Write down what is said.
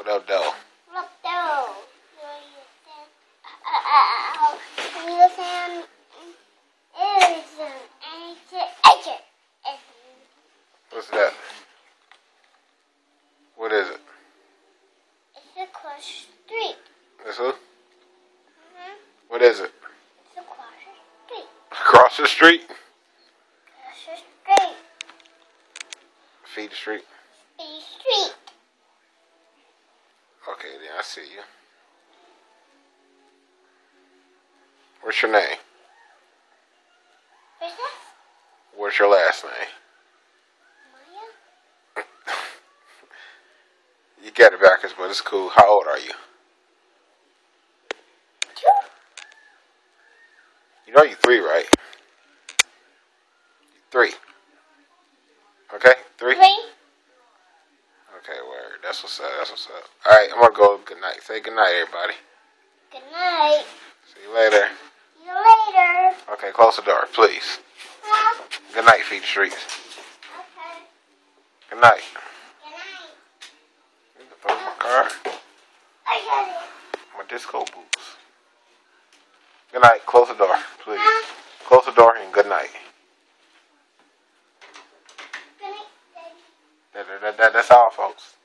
What up, though? What up, though? You saying What's that? What is it? it's across the street. That's who? What is it? It's across the street. Across the street? Across the street. Feed the street. Feed the street. Okay, then I see you. What's your name? What's that? What's your last name? Maya? You got it backwards, but it's cool. How old are you? 2. You know you're 3, right? 3. Okay, 3? 3. Okay, word. That's what's up. That's what's up. Alright, I'm gonna go. Good night. Say good night, everybody. Good night. See you later. See you later. Okay, close the door, please. Good night, Feed the Streets. Okay. Good night. Good night. You can throw my car. I got it. My disco boots. Good night. Close the door, please. Close the door and good night. Good night, Daddy. That's all, folks.